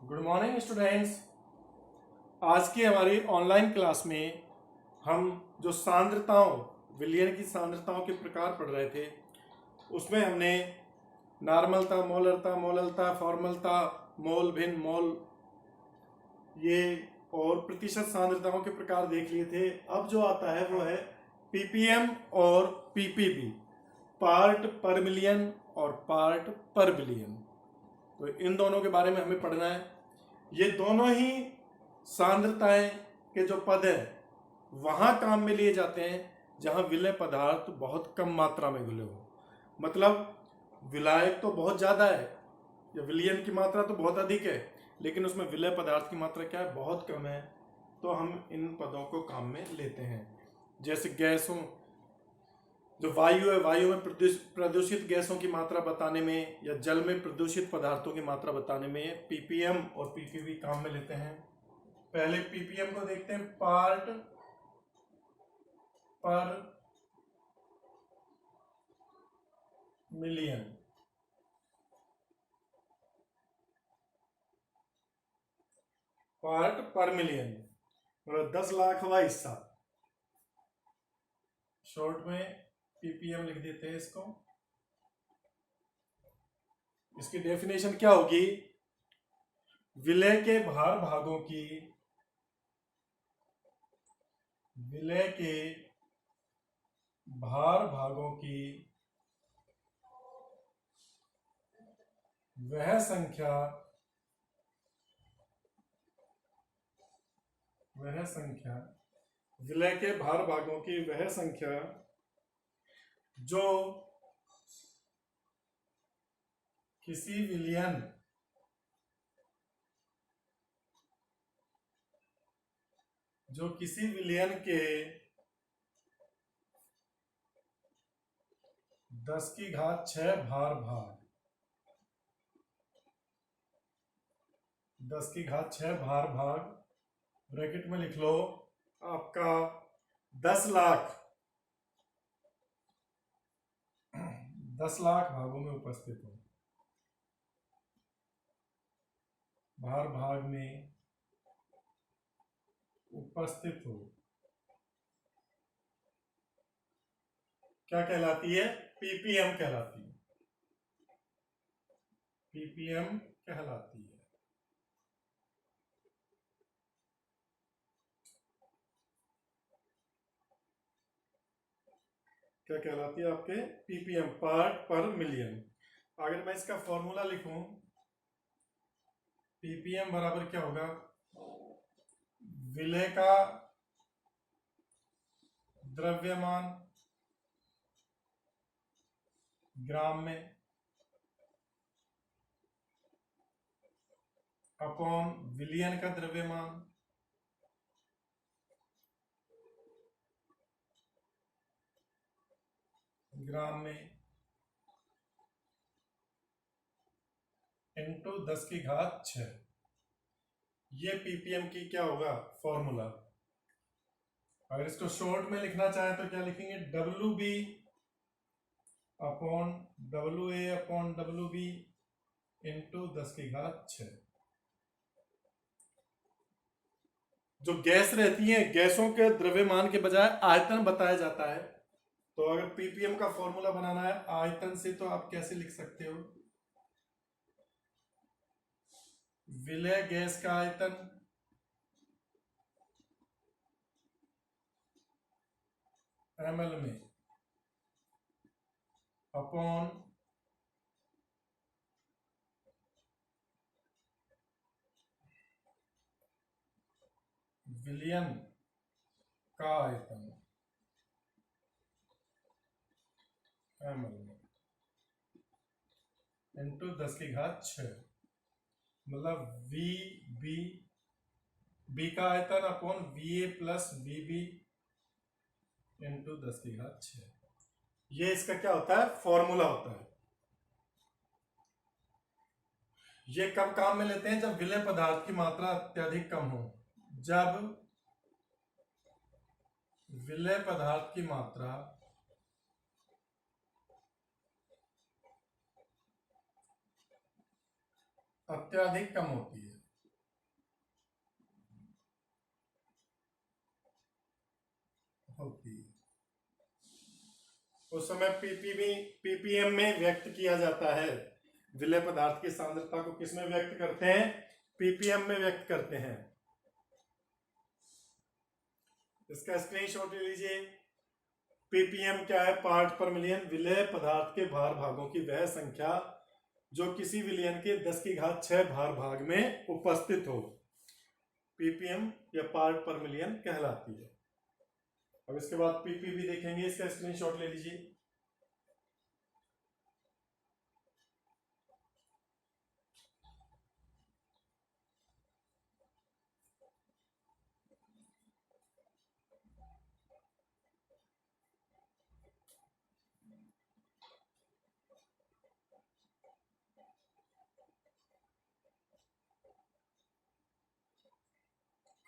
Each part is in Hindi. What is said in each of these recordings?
Good morning students. आज की हमारी ऑनलाइन क्लास में हम जो सांद्रताओं विलयन की सांद्रताओं के प्रकार पढ़ रहे थे उसमें हमने नॉर्मलता, मोलरता, फॉर्मलता, मोल, भिन्न, मोल ये और प्रतिशत सांद्रताओं के प्रकार देख लिए थे। अब जो आता है वो है पीपीएम और पीपीबी, पार्ट पर मिलियन और पार्ट पर बिलियन। तो इन दोनों के बारे में हमें पढ़ना है। ये दोनों ही सांद्रताएं के जो पद है वहां काम में लिए जाते हैं जहां विलय पदार्थ बहुत कम मात्रा में घुले हो। मतलब विलायक तो बहुत ज्यादा है या विलयन की मात्रा तो बहुत अधिक है, लेकिन उसमें विलय पदार्थ की मात्रा क्या है, बहुत कम है। तो हम इन पदों को काम में लेते हैं। जैसे गैसों, जो वायु है, वायु में प्रदूषित गैसों की मात्रा बताने में या जल में प्रदूषित पदार्थों की मात्रा बताने में पीपीएम और पीपीबी काम में लेते हैं। पहले पीपीएम को देखते हैं, पार्ट पर मिलियन। पार्ट पर मिलियन मतलब 10 लाखवां हिस्सा, शॉर्ट में पीपीएम लिख देते हैं इसको। इसकी डेफिनेशन क्या होगी, विलय के भार भागों की, विलय के भार भागों की वह संख्या, विलय के भार भागों की वह संख्या जो किसी विलयन के 10⁶ भार भाग, 10⁶ भार भाग, ब्रैकेट में लिख लो आपका 10 लाख, 10 लाख भागों में उपस्थित हो, भार भाग में उपस्थित हो, क्या कहलाती है, पीपीएम कहलाती है, पीपीएम कहलाती है। क्या कहलाती है आपके, पीपीएम, पार्ट पर मिलियन। अगर मैं इसका फॉर्मूला लिखूं, पीपीएम बराबर क्या होगा, विलय का द्रव्यमान ग्राम में अपॉन विलयन का द्रव्यमान ग्राम में इंटू 10⁶। ये पीपीएम की क्या होगा, फॉर्मूला। अगर इसको शॉर्ट में लिखना चाहे तो क्या लिखेंगे, W B upon W A upon W B into 10⁶। जो गैस रहती है, गैसों के द्रव्यमान के बजाय आयतन बताया जाता है। तो अगर पीपीएम का फॉर्मूला बनाना है आयतन से, तो आप कैसे लिख सकते हो, विलय गैस का आयतन ml में अपॉन विलयन का आयतन ml में इंटू 10⁶। मतलब वी बी, बी का आयतन upon V A plus V B into 10⁶। ये इसका क्या होता है, फॉर्मूला होता है। ये कब काम में लेते हैं, जब विलय पदार्थ की मात्रा अत्यधिक कम हो। जब विलय पदार्थ की मात्रा अत्यधिक कम होती है, उस समय पीपीएम में व्यक्त किया जाता है। विलय पदार्थ की सांद्रता को किस में व्यक्त करते हैं? पीपीएम में व्यक्त करते हैं। इसका स्क्रीनशॉट ले लीजिए। पीपीएम क्या है? पार्ट पर मिलियन। विलय पदार्थ के भार भागों की वह संख्या जो किसी विलयन के 10⁶ भार भाग में उपस्थित हो, पीपीएम या पार्ट पर मिलियन कहलाती है। अब इसके बाद पीपीवी देखेंगे, इसका स्क्रीनशॉट ले लीजिए।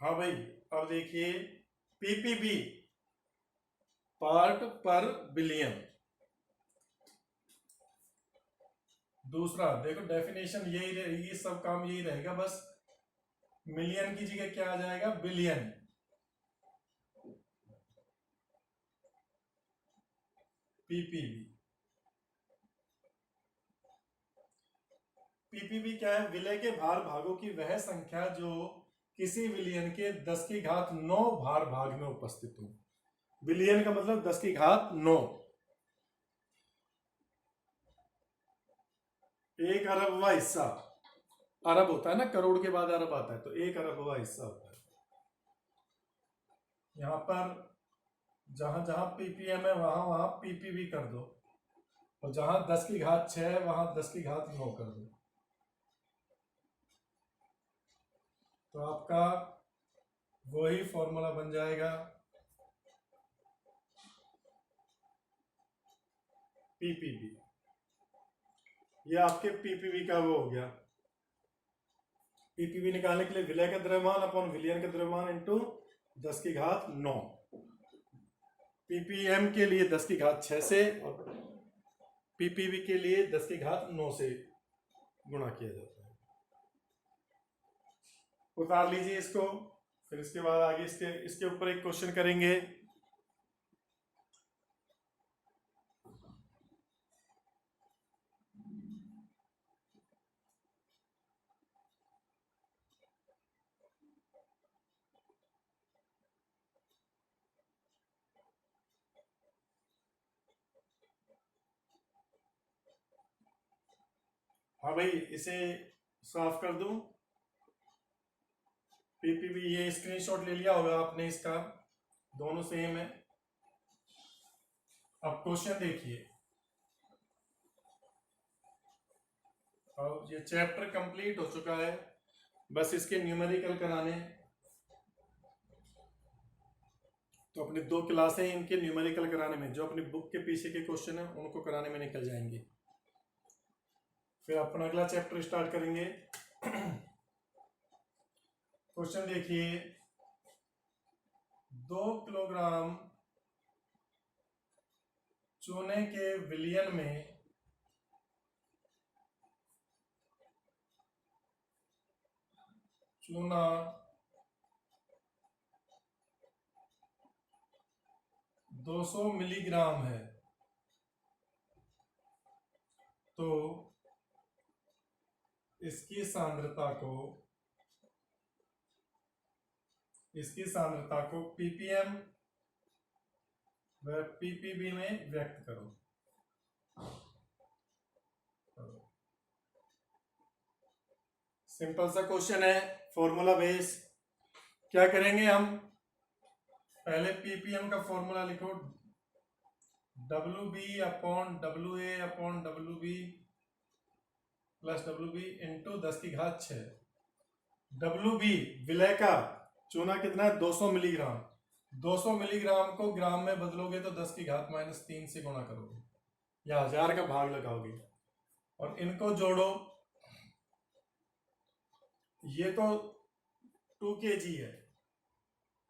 हाँ भाई, अब देखिए पीपीबी पार्ट पर बिलियन। दूसरा देखो डेफिनेशन यही रहेगी, सब काम यही रहेगा, बस मिलियन की जगह क्या आ जाएगा? बिलियन। पीपीबी पीपीबी क्या है? विलय के भार भागों की वह संख्या जो किसी विलियन के 10⁹ भार भाग में उपस्थित हो। बिलियन का मतलब 10⁹। 1 अरबवा हिस्सा। अरब होता है ना, करोड़ के बाद अरब आता है, तो 1 अरबवा हिस्सा होता है। यहां पर जहां जहां पीपीएम है वहां वहां पीपीबी कर दो, और जहां 10⁶ वहां 10⁹ कर दो, तो आपका वही फॉर्मूला बन जाएगा पीपीबी। ये आपके पीपीबी का वो हो गया। पीपीबी निकालने के लिए विलय का द्रव्यमान अपॉन विलयन का द्रव्यमान इंटू 10⁹। पीपीएम के लिए 10⁶ से और पीपीबी के लिए 10⁹ से गुणा किया जाता है। उतार लीजिए इसको। फिर इसके बाद आगे इसके ऊपर एक क्वेश्चन करेंगे। हाँ भाई, इसे साफ कर दूं। पीपीबी ये स्क्रीनशॉट ले लिया होगा आपने इसका, दोनों सेम है। अब क्वेश्चन देखिए। अब ये चैप्टर कंप्लीट हो चुका है, बस इसके न्यूमेरिकल कराने। तो अपनी 2 क्लासें इनके न्यूमेरिकल कराने में, जो अपनी बुक के पीछे के क्वेश्चन है उनको कराने में निकल जाएंगे। फिर अपना अगला चैप्टर स्टार्ट करेंगे। क्वेश्चन देखिए। 2 किलोग्राम चूने के विलयन में चूना 200 मिलीग्राम है, तो इसकी सांद्रता को पीपीएम व पीपीबी में व्यक्त करो। सिंपल सा क्वेश्चन है, फॉर्मूला बेस। क्या करेंगे हम? पहले पीपीएम का फॉर्मूला लिखो, WB upon WA upon WB plus WB into 10⁶। WB विलय का, चूना कितना है? 200 मिलीग्राम। 200 मिलीग्राम को ग्राम में बदलोगे तो 10⁻³ से गुणा करोगे या 1000 का भाग लगाओगे, और इनको जोड़ो। ये तो 2 kg है,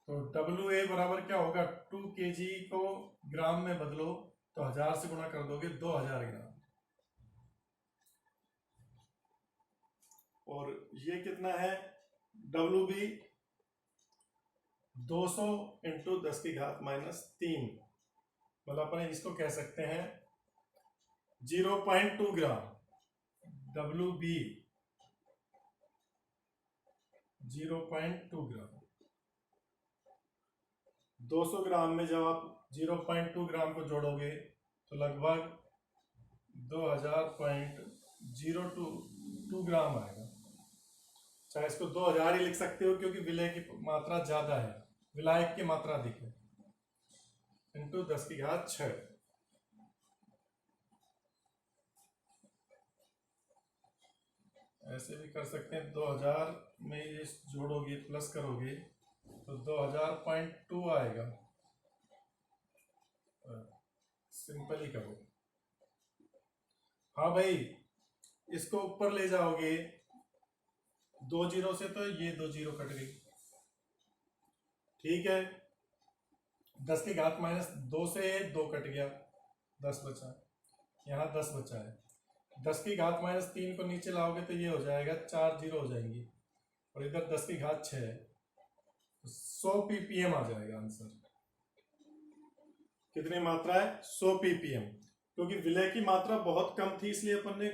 तो WA बराबर क्या होगा? 2 kg को ग्राम में बदलो तो 1000 से गुणा कर दोगे, 2000 ग्राम। और ये कितना है? WB 200 इंटू 10⁻³ मतलब अपन इसको कह सकते हैं 0.2 ग्राम WB 0.2 ग्राम। 200 ग्राम में जब आप 0.2 ग्राम को जोड़ोगे तो लगभग 2000.022 ग्राम आएगा। चाहे इसको 2000 ही लिख सकते हो क्योंकि विलय की मात्रा ज्यादा है, विलायक की मात्रा अधिक है, इंटू 10⁶। ऐसे भी कर सकते हैं, 2000 में ये जोड़ोगे प्लस करोगे तो 2000.2 आएगा। सिंपल ही करो। हाँ भाई, इसको ऊपर ले जाओगे 2 जीरो से तो ये 2 जीरो कट गई, ठीक है। 10⁻² से 2 कट गया, 10 बचा, यहाँ 10 बचा है। 10⁻³ को नीचे लाओगे तो ये हो जाएगा 4 जीरो हो जाएंगी, और इधर 10⁶ है, 100 ppm आ जाएगा आंसर। कितनी मात्रा है? 100 ppm। क्योंकि विलय की मात्रा बहुत कम थी इसलिए अपन ने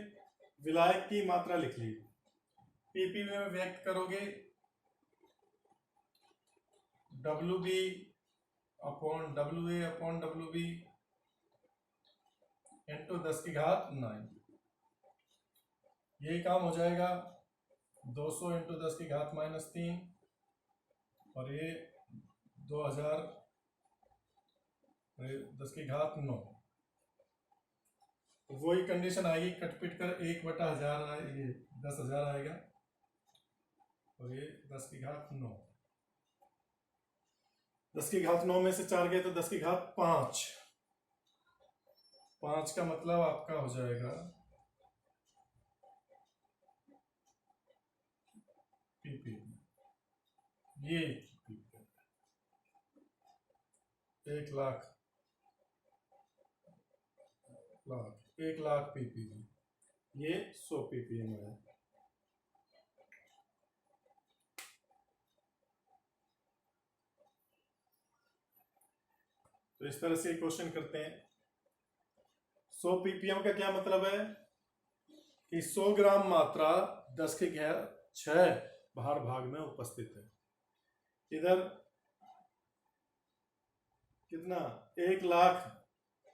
विलायक की मात्रा लिख ली। ppm में व्यक्त करोगे WB अपॉन WB इंटू 10⁹। यही काम हो जाएगा 200 इंटू 10⁻³ और ये 2000 10⁹। तो वही कंडीशन आएगी, कटपिट कर 1/1000 ये 10,000 आएगा और ये 10⁹। 10⁹ में से 4 गए तो 10⁵5। 5 का मतलब आपका हो जाएगा ppm। ये 1,00,000 ppm, ये 100 ppm है। तो इस तरह से क्वेश्चन करते हैं। 100 ppm का क्या मतलब है कि 100 ग्राम मात्रा 10⁶ भार भाग में उपस्थित है। इधर कितना? 1,00,000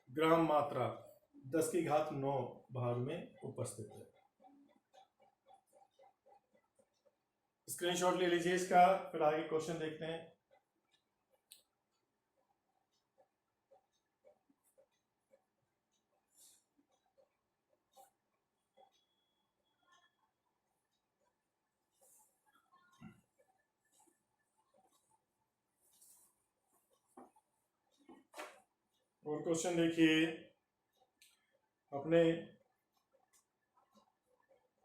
ग्राम मात्रा 10⁹ भाग में उपस्थित है। स्क्रीनशॉट ले लीजिए इसका, फिर आगे क्वेश्चन देखते हैं। और क्वेश्चन देखिए अपने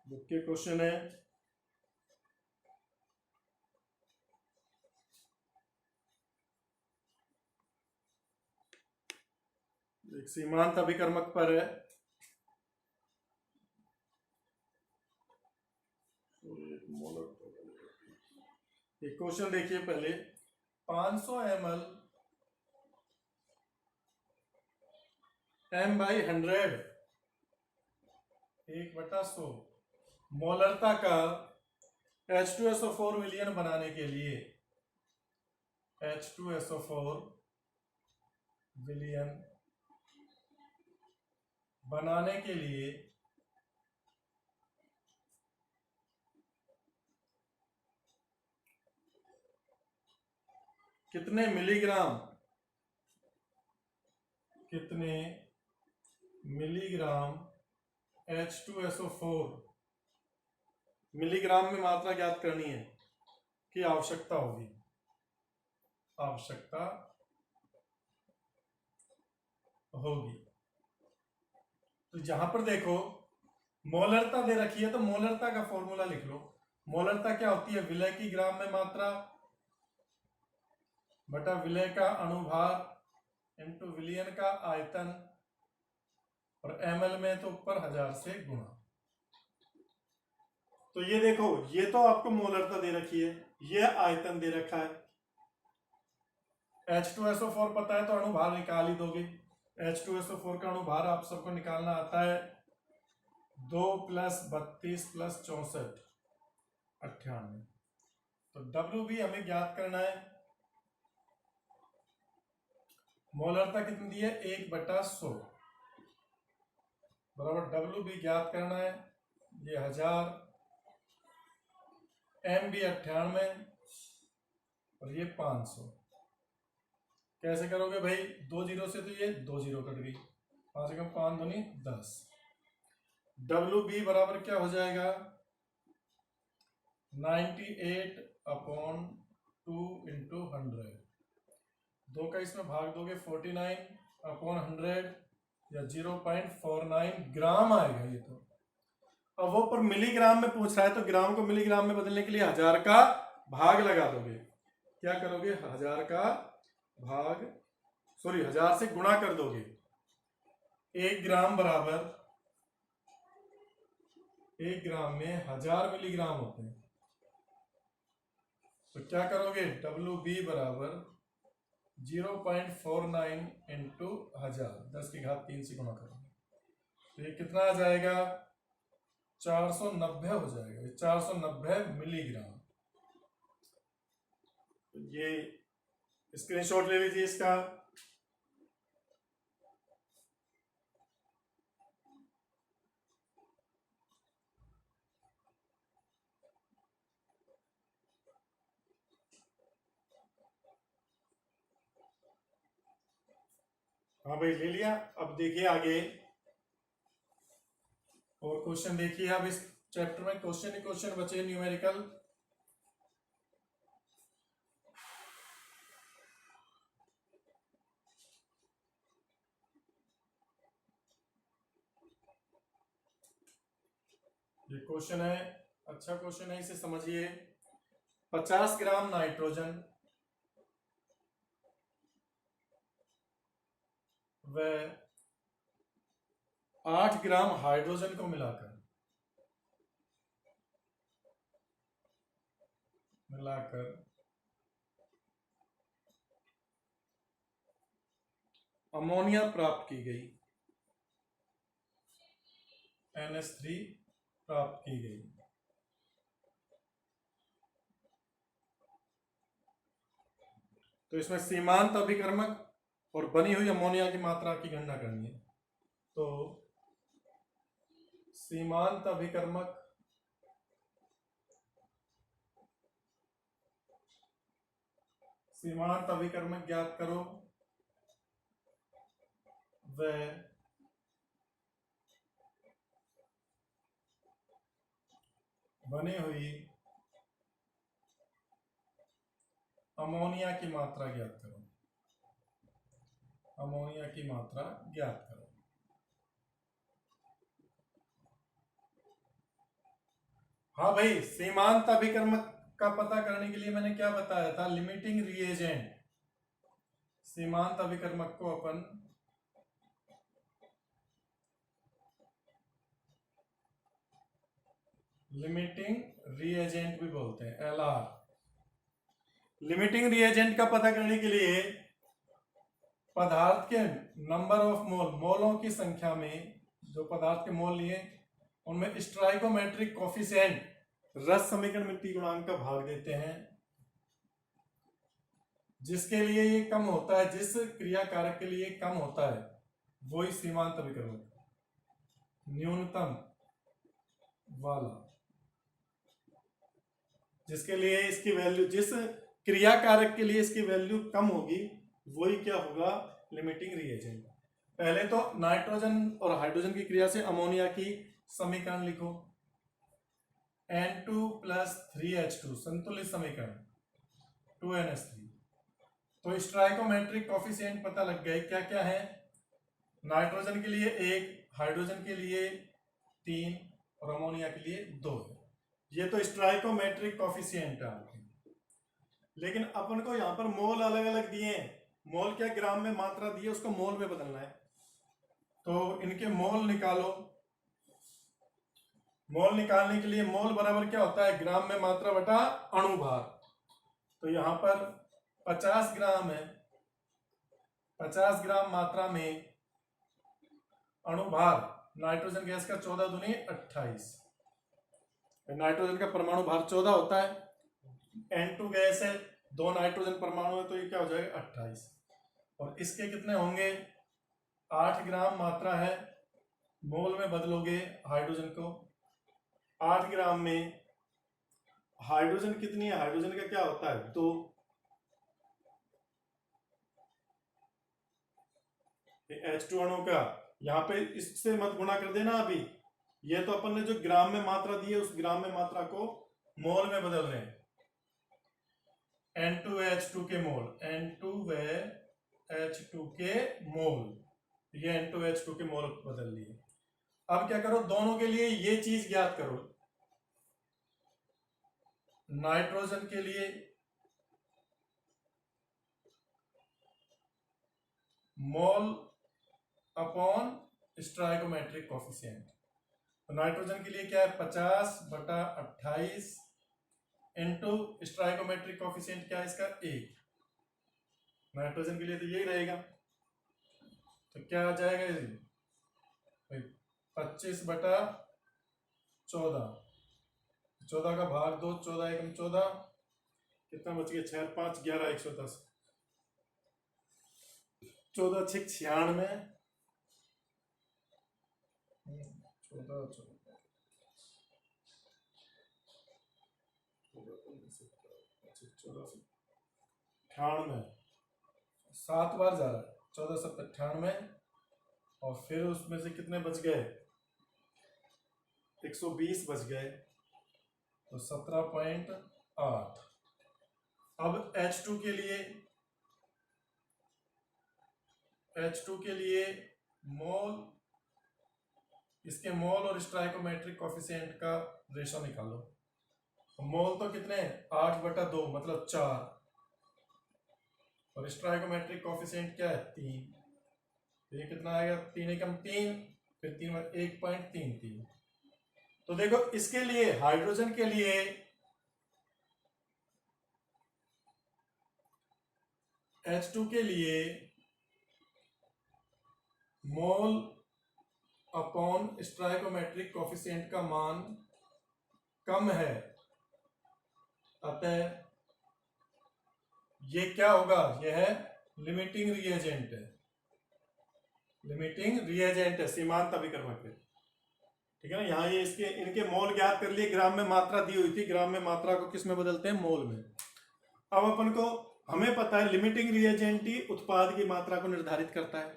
बुक के क्वेश्चन है। एक सीमांत अभिकर्मक पर है, एक क्वेश्चन देखिए पहले। 500 ml m/100 1/100 मोलरता का H2SO4 विलयन बनाने के लिए H2SO4 विलयन बनाने के लिए कितने मिलीग्राम H2SO4 मिलीग्राम में मात्रा ज्ञात करनी है की आवश्यकता होगी। तो जहां पर देखो मोलरता दे रखी है तो मोलरता का फॉर्मूला लिख लो। मोलरता क्या होती है? विलय की ग्राम में मात्रा बटा विलय का अणुभार इंटू विलयन का आयतन, और ml में तो ऊपर 1000 से गुणा। तो ये देखो, ये तो आपको मोलरता दे रखी है, ये आयतन दे रखा है। H2SO4 पता है तो अणुभार निकाल ही दोगे, H2SO4 का अणुभार आप सबको निकालना आता है 2 + 32 + 64 98। तो WB हमें ज्ञात करना है। मोलरता कितनी दी है 1/100 बराबर WB ज्ञात करना है। ये 1000, MB 98 और ये 500। कैसे करोगे भाई, 2 जीरो से तो ये 2 जीरो कट गई, 5 का 5 दूनी 10। WB बराबर क्या हो जाएगा 98/2 × 100। 2 का इसमें भाग दोगे 49/100 या 0.49 ग्राम आएगा ये तो। अब वो पर मिलीग्राम में पूछ रहा है तो ग्राम को मिलीग्राम में बदलने के लिए 1000 का भाग लगा दोगे। क्या करोगे 1000 का भाग 1000 से गुणा कर दोगे। 1 ग्राम बराबर 1 ग्राम में 1000 मिलीग्राम होते हैं। तो क्या करोगे WB बराबर 0.49 × 1000, 10³ से गुणा करोगे तो ये कितना आ जाएगा 490 हो जाएगा। 490 मिलीग्राम। तो ये स्क्रीनशॉट ले लीजिए इसका। हाँ भाई ले लिया। अब देखिए आगे और क्वेश्चन देखिए। अब इस चैप्टर में क्वेश्चन ही क्वेश्चन बचे न्यूमेरिकल। ये क्वेश्चन है, अच्छा क्वेश्चन है, इसे समझिए। 50 ग्राम नाइट्रोजन व 8 ग्राम हाइड्रोजन को मिलाकर अमोनिया प्राप्त की गई, NH3 प्राप्त की गई। तो इसमें सीमांत अभिकर्मक और बनी हुई अमोनिया की मात्रा की गणना करनी है। तो सीमांत अभिकर्मक ज्ञात करो व बनी हुई अमोनिया की मात्रा ज्ञात करो। अमोनिया की मात्रा ज्ञात करो। हाँ भाई, सीमांत अभिकर्मक का पता करने के लिए मैंने क्या बताया था, लिमिटिंग रिएजेंट। सीमांत अभिकर्मक को अपन लिमिटिंग रिएजेंट भी बोलते हैं, LR। लिमिटिंग रिएजेंट का पता करने के लिए पदार्थ के नंबर ऑफ मोल, मोलों की संख्या में जो पदार्थ के मोल लिए उनमें स्ट्राइकोमेट्रिक कोफिशिएंट, रस समीकरण मिट्टी गुणांक का भाग देते हैं। जिसके लिए ये कम होता है, जिस क्रिया कारक के लिए कम होता है, वही सीमांत अभिकर्मक। न्यूनतम वाला, जिसके लिए इसकी वैल्यू, जिस क्रिया कारक के लिए इसकी वैल्यू कम होगी, वही क्या होगा, लिमिटिंग रिएजेंट। पहले तो नाइट्रोजन और हाइड्रोजन की क्रिया से अमोनिया की समीकरण लिखो, N2 + 3H2 संतुलित समीकरण 2NH3। तो स्ट्राइकोमेट्रिक कोफिशिएंट पता लग गए क्या क्या है। नाइट्रोजन के लिए 1, हाइड्रोजन के लिए 3 और अमोनिया के लिए 2 है। ये तो स्ट्राइकोमेट्रिक कोफिशिएंट है। लेकिन अपन को यहाँ पर मोल अलग अलग दिए हैं। मोल क्या, ग्राम में मात्रा दी है, उसको मोल में बदलना है। तो इनके मोल निकालो। मोल निकालने के लिए मोल बराबर क्या होता है, ग्राम में मात्रा बटा अणुभार। तो यहाँ पर 50 ग्राम है, 50 ग्राम मात्रा में अणुभार नाइट्रोजन गैस का 14 दूनी 28। नाइट्रोजन का परमाणु भार 14 होता है। N2 गैस है, 2 नाइट्रोजन परमाणु है, तो ये क्या हो जाएगा 28। और इसके कितने होंगे, 8 ग्राम मात्रा है। मोल में बदलोगे हाइड्रोजन को, 8 ग्राम में हाइड्रोजन कितनी है, हाइड्रोजन का क्या होता है 2। H2 अणु का यहाँ पे इससे मत गुणा कर देना अभी, ये तो अपन ने जो ग्राम में मात्रा दी है उस ग्राम में मात्रा को मोल में बदल रहे हैं। N2H2 के मोल, N2H2 के मोल, ये N2H2 के मोल बदल लिए। अब क्या करो, दोनों के लिए ये चीज ज्ञात करो। नाइट्रोजन के लिए मोल अपॉन स्टोइकोमेट्रिक कोफिशिएंट, तो नाइट्रोजन के लिए क्या है 50/28 इंटू स्टोइकोमेट्रिक कोफिशिएंट क्या है इसका 1। नाइट्रोजन के लिए तो यही रहेगा, तो क्या आ जाएगा ये 25/14, 14 का भाग 2, 14 एकम 14, कितना बच गया 6 5 11 110, 14 6 96, 14 98, 7 बार जा रहा है, 14 7 98, और फिर उसमें से कितने बच गए 120 बच गए, तो 17.8। अब H2 के लिए, H2 के लिए मोल, इसके मोल और स्टोइकोमेट्रिक कोफिशिएंट का रेशो निकालो। तो मोल तो कितने 8/2 मतलब 4, और स्टोइकोमेट्रिक कोफिशिएंट क्या है 3, तो ये कितना आएगा 3 एकम 3, फिर 3 1.33। तो देखो इसके लिए हाइड्रोजन के लिए H2 के लिए मोल अपॉन स्टोइकोमेट्रिक कोफिशिएंट का मान कम है, अतः ये क्या होगा, यह है लिमिटिंग रिएजेंट है, लिमिटिंग रिएजेंट है, सीमांत अभिक्रमक है। ठीक है ना, यहाँ ये इसके इनके मोल ज्ञात कर लिए, ग्राम में मात्रा दी हुई थी, ग्राम में मात्रा को किस में बदलते हैं मोल में। अब अपन को हमें पता है लिमिटिंग रिएजेंट ही उत्पाद की मात्रा को निर्धारित करता है,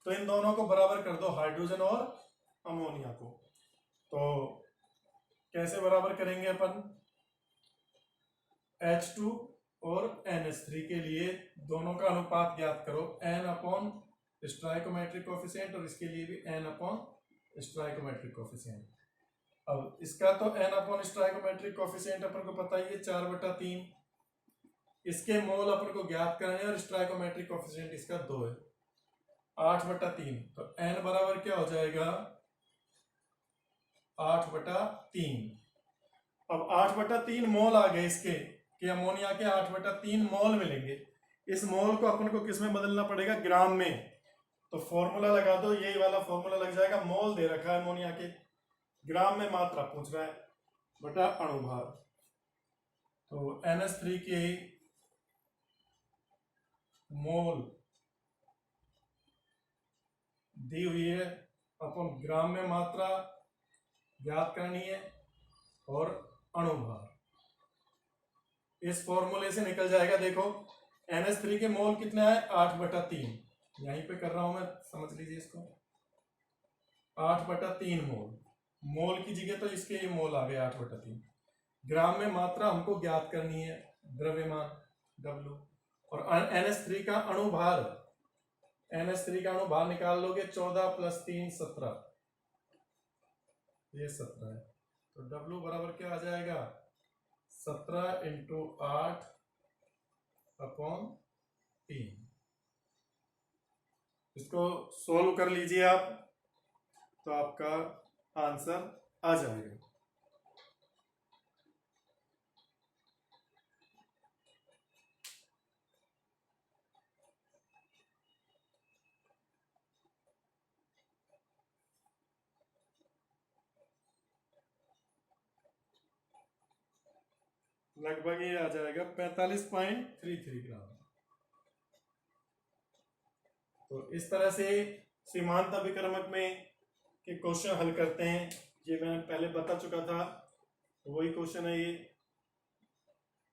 तो इन दोनों को बराबर कर दो, हाइड्रोजन और अमोनिया को। तो कैसे बराबर करेंगे अपन, H2 और NH3 के लिए दोनों का अनुपात ज्ञात करो, N अपॉन स्टोइकोमेट्रिक कोफिशिएंट, और इसके लिए भी N अपॉन स्टोइकोमेट्रिक कोफिशिएंट। अब इसका तो N अपॉन स्टोइकोमेट्रिक कोफिशिएंट अपन को पता ही है 4/3, इसके मोल अपन को ज्ञात करने हैं, और स्टोइकोमेट्रिक कोफिशिएंट इसका 2 है, 8/3, तो N बराबर क्या हो जाएगा 8/3। अब 8/3 मोल आ गए इसके, कि अमोनिया के 8/3 मोल मिलेंगे। इस मोल को अपन को किस में बदलना पड़ेगा, ग्राम में। तो फॉर्मूला लगा दो, यही वाला फॉर्मूला लग जाएगा, मोल दे रखा है अमोनिया के, ग्राम में मात्रा पूछ रहा है, बटा अणुभार। तो NH3 के मोल दी हुई है, अपन ग्राम में मात्रा ज्ञात करनी है, और अणुभार इस फॉर्मूले से निकल जाएगा। देखो NH3 के मोल कितने आए 8/3, यहीं पे कर रहा हूं मैं, समझ लीजिए इसको, 8/3 मोल, मोल की जगह तो इसके ही मोल आ गए 8/3। ग्राम में मात्रा हमको ज्ञात करनी है, द्रव्यमान W, और NH3 का अणुभार, NH3 का अणुभार निकाल लोगे, 14 + 3 17, ये 17 है, तो W बराबर क्या आ जाएगा 17 × 8/3। इसको सोल्व कर लीजिए आप, तो आपका आंसर आ जाएगा। लगभग ये आ जाएगा 45.33 ग्राम। तो इस तरह से सीमांत अभिकर्मक में के क्वेश्चन हल करते हैं। ये मैंने पहले बता चुका था, वही क्वेश्चन है ये,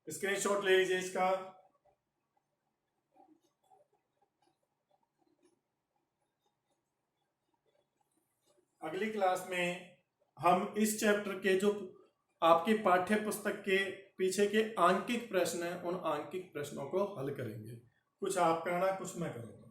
स्क्रीनशॉट ले लीजिए इसका। अगली क्लास में हम इस चैप्टर के जो आपकी पाठ्य पुस्तक के पीछे के आंकिक प्रश्न हैं, उन आंकिक प्रश्नों को हल करेंगे। कुछ आप करना, कुछ मैं करूँगा।